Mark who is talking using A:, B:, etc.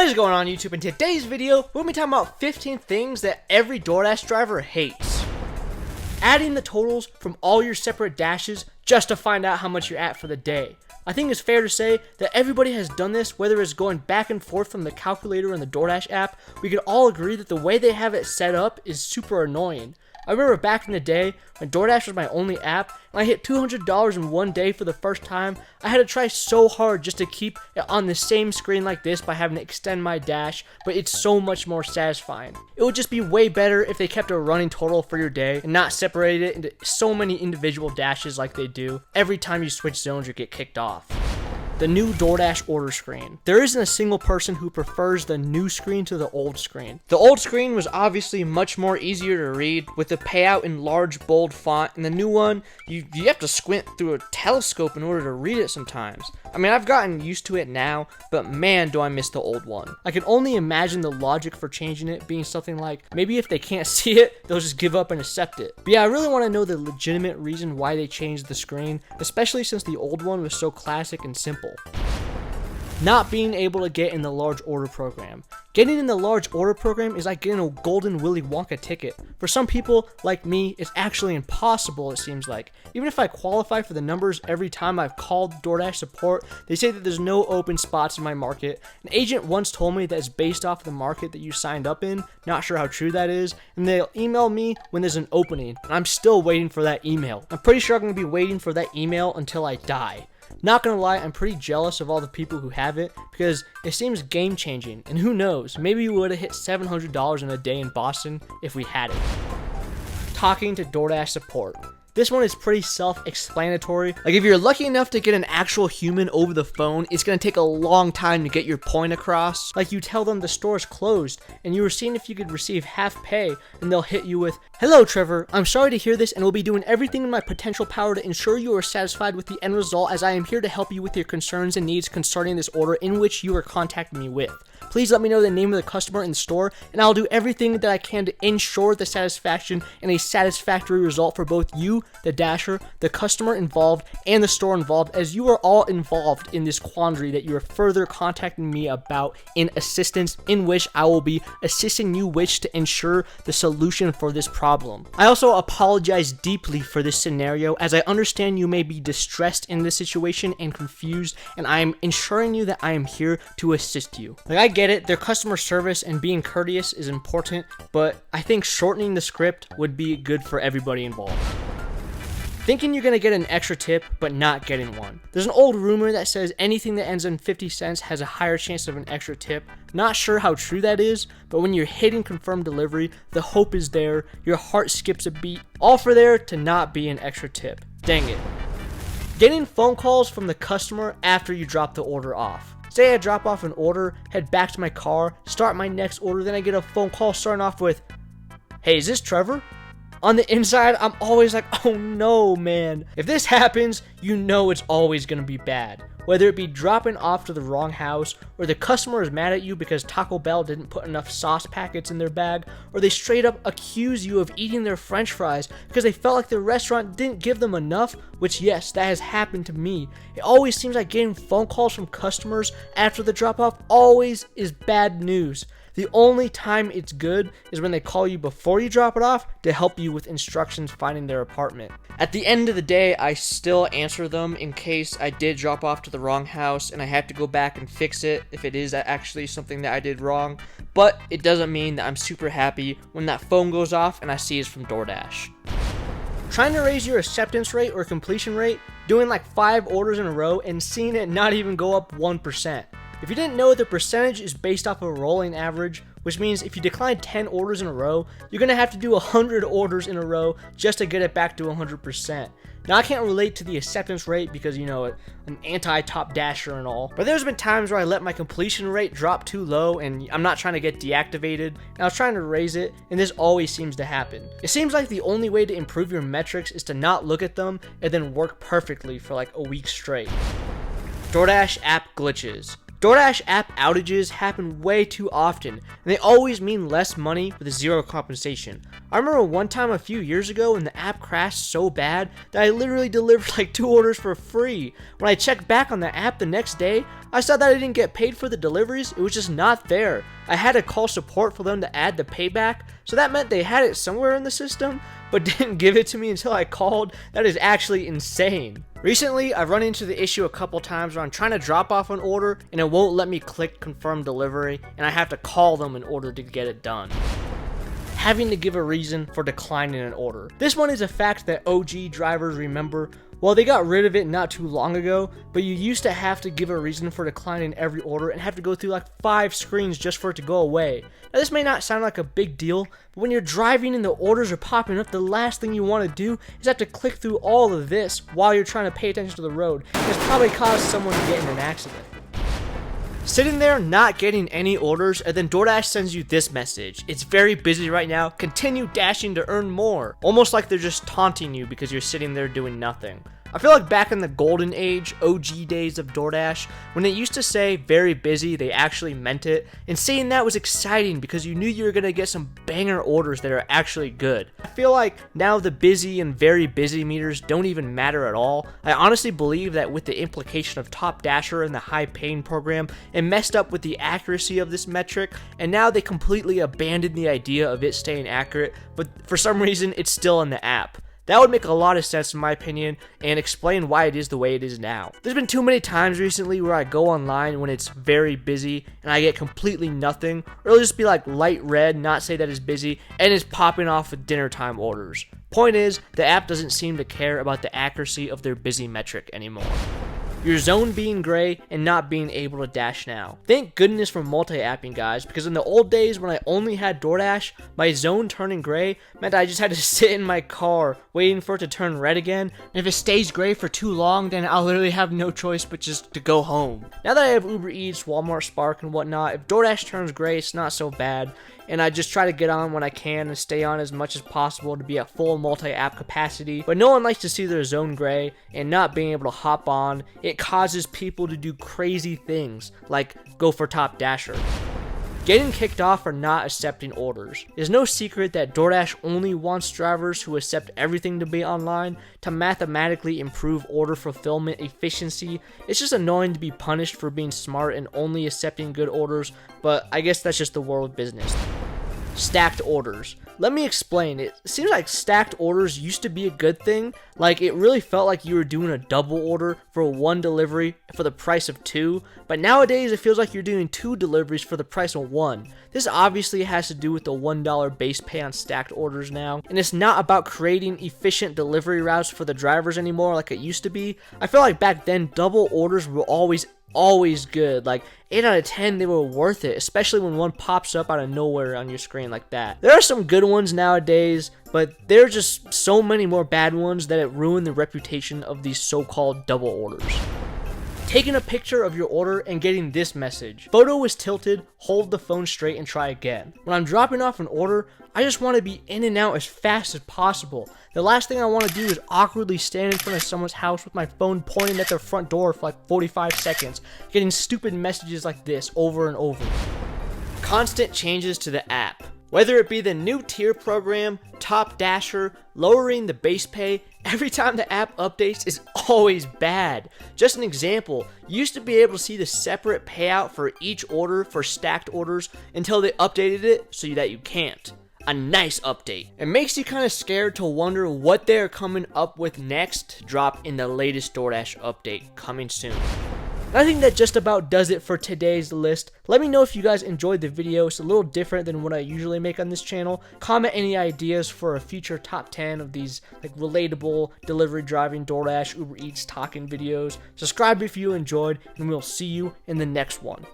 A: What is going on YouTube? In today's video, we'll be talking about 15 things that every DoorDash driver hates. Adding the totals from all your separate dashes just to find out how much you're at for the day. I think it's fair to say that everybody has done this, whether it's going back and forth from the calculator in the DoorDash app. We could all agree that the way they have it set up is super annoying. I remember back in the day when DoorDash was my only app and I hit $200 in one day for the first time. I had to try so hard just to keep it on the same screen like this by having to extend my dash, but it's so much more satisfying. It would just be way better if they kept a running total for your day and not separated it into so many individual dashes like they do every time you switch zones or get kicked off. The new DoorDash order screen. There isn't a single person who prefers the new screen to the old screen. The old screen was obviously much more easier to read with the payout in large bold font, and the new one, you have to squint through a telescope in order to read it sometimes. I mean, I've gotten used to it now, but man, do I miss the old one. I can only imagine the logic for changing it being something like, maybe if they can't see it, they'll just give up and accept it. But yeah, I really want to know the legitimate reason why they changed the screen, especially since the old one was so classic and simple. Not being able to get in the large order program. Getting in the large order program is like getting a golden Willy Wonka ticket. For some people, like me, it's actually impossible, it seems like. Even if I qualify for the numbers every time I've called DoorDash support, they say that there's no open spots in my market. An agent once told me that it's based off of the market that you signed up in. Not sure how true that is. And they'll email me when there's an opening. And I'm still waiting for that email. I'm pretty sure I'm going to be waiting for that email until I die. Not gonna lie, I'm pretty jealous of all the people who have it because it seems game changing, and who knows, maybe we would have hit $700 in a day in Boston if we had it. Talking to DoorDash support. This one is pretty self-explanatory. Like, if you're lucky enough to get an actual human over the phone, it's gonna take a long time to get your point across. Like, you tell them the store is closed, and you were seeing if you could receive half pay, and they'll hit you with, "Hello, Trevor. I'm sorry to hear this, and will be doing everything in my potential power to ensure you are satisfied with the end result, as I am here to help you with your concerns and needs concerning this order in which you are contacting me with. Please let me know the name of the customer in the store, and I'll do everything that I can to ensure the satisfaction and a satisfactory result for both you, the dasher, the customer involved, and the store involved, as you are all involved in this quandary that you are further contacting me about in assistance, in which I will be assisting you which to ensure the solution for this problem. I also apologize deeply for this scenario, as I understand you may be distressed in this situation and confused, and I am ensuring you that I am here to assist you." Like, I get it, their customer service and being courteous is important, but I think shortening the script would be good for everybody involved. Thinking you're gonna get an extra tip, but not getting one. There's an old rumor that says anything that ends in 50 cents has a higher chance of an extra tip. Not sure how true that is, but when you're hitting confirm delivery, the hope is there, your heart skips a beat, all for there to not be an extra tip. Dang it. Getting phone calls from the customer after you drop the order off. Say I drop off an order, head back to my car, start my next order, then I get a phone call starting off with, "Hey, is this Trevor?" On the inside, I'm always like, oh no, man. If this happens, you know it's always gonna be bad. Whether it be dropping off to the wrong house, or the customer is mad at you because Taco Bell didn't put enough sauce packets in their bag, or they straight up accuse you of eating their french fries because they felt like the restaurant didn't give them enough, which yes, that has happened to me. It always seems like getting phone calls from customers after the drop off always is bad news. The only time it's good is when they call you before you drop it off to help you with instructions finding their apartment. At the end of the day, I still answer them in case I did drop off to the wrong house and I have to go back and fix it if it is actually something that I did wrong. But it doesn't mean that I'm super happy when that phone goes off and I see it's from DoorDash. Trying to raise your acceptance rate or completion rate, doing like 5 orders in a row and seeing it not even go up 1%. If you didn't know, the percentage is based off a rolling average, which means if you decline 10 orders in a row, you're going to have to do 100 orders in a row just to get it back to 100%. Now, I can't relate to the acceptance rate because, you know, an anti-top dasher and all, but there's been times where I let my completion rate drop too low and I'm not trying to get deactivated, and I was trying to raise it, and this always seems to happen. It seems like the only way to improve your metrics is to not look at them and then work perfectly for like a week straight. DoorDash app glitches. DoorDash app outages happen way too often, and they always mean less money with zero compensation. I remember one time a few years ago when the app crashed so bad that I literally delivered like 2 orders for free. When I checked back on the app the next day, I saw that I didn't get paid for the deliveries, it was just not there. I had to call support for them to add the payback, so that meant they had it somewhere in the system, but didn't give it to me until I called. That is actually insane. Recently, I've run into the issue a couple times where I'm trying to drop off an order and it won't let me click confirm delivery, and I have to call them in order to get it done. Having to give a reason for declining an order. This one is a fact that OG drivers remember. Well, they got rid of it not too long ago, but you used to have to give a reason for declining every order and have to go through like 5 screens just for it to go away. Now, this may not sound like a big deal, but when you're driving and the orders are popping up, the last thing you want to do is have to click through all of this while you're trying to pay attention to the road. It's probably caused someone to get in an accident. Sitting there not getting any orders, and then DoorDash sends you this message: it's very busy right now, continue dashing to earn more. Almost like they're just taunting you because you're sitting there doing nothing. I feel like back in the golden age, OG days of DoorDash, when it used to say very busy, they actually meant it, and saying that was exciting because you knew you were going to get some banger orders that are actually good. I feel like now the busy and very busy meters don't even matter at all. I honestly believe that with the implication of Top Dasher and the high paying program, it messed up with the accuracy of this metric, and now they completely abandoned the idea of it staying accurate, but for some reason it's still in the app. That would make a lot of sense in my opinion and explain why it is the way it is now. There's been too many times recently where I go online when it's very busy and I get completely nothing, or it'll just be like light red, not say that it's busy, and it's popping off with dinner time orders. Point is, the app doesn't seem to care about the accuracy of their busy metric anymore. Your zone being gray and not being able to dash now. Thank goodness for multi-apping, guys, because in the old days when I only had DoorDash, my zone turning gray meant I just had to sit in my car waiting for it to turn red again, and if it stays gray for too long, then I'll literally have no choice but just to go home. Now that I have Uber Eats, Walmart Spark, and whatnot, if DoorDash turns gray, it's not so bad, and I just try to get on when I can and stay on as much as possible to be at full multi-app capacity. But no one likes to see their zone gray and not being able to hop on. It causes people to do crazy things, like go for Top Dasher. Getting kicked off for not accepting orders. It's no secret that DoorDash only wants drivers who accept everything to be online to mathematically improve order fulfillment efficiency. It's just annoying to be punished for being smart and only accepting good orders, but I guess that's just the world of business. Stacked orders. Let me explain. It seems like stacked orders used to be a good thing. Like, it really felt like you were doing a double order for one delivery for the price of 2, but nowadays it feels like you're doing 2 deliveries for the price of 1. This obviously has to do with the $1 base pay on stacked orders now, and it's not about creating efficient delivery routes for the drivers anymore like it used to be. I feel like back then double orders were always good. Like 8 out of 10 they were worth it, especially when one pops up out of nowhere on your screen like that. There are some good ones nowadays, but there are just so many more bad ones that it ruined the reputation of these so-called double orders. Taking a picture of your order and getting this message: photo is tilted, hold the phone straight and try again. When I'm dropping off an order, I just want to be in and out as fast as possible. The last thing I want to do is awkwardly stand in front of someone's house with my phone pointing at their front door for like 45 seconds, getting stupid messages like this over and over. Constant changes to the app. Whether it be the new tier program, Top Dasher, lowering the base pay, every time the app updates is always bad. Just an example, you used to be able to see the separate payout for each order for stacked orders until they updated it so that you can't. A nice update. It makes you kind of scared to wonder what they're coming up with next to drop in the latest DoorDash update coming soon. I think that just about does it for today's list. Let me know if you guys enjoyed the video. It's a little different than what I usually make on this channel. Comment any ideas for a future top 10 of these like relatable delivery driving DoorDash, Uber Eats talking videos. Subscribe if you enjoyed, and we'll see you in the next one.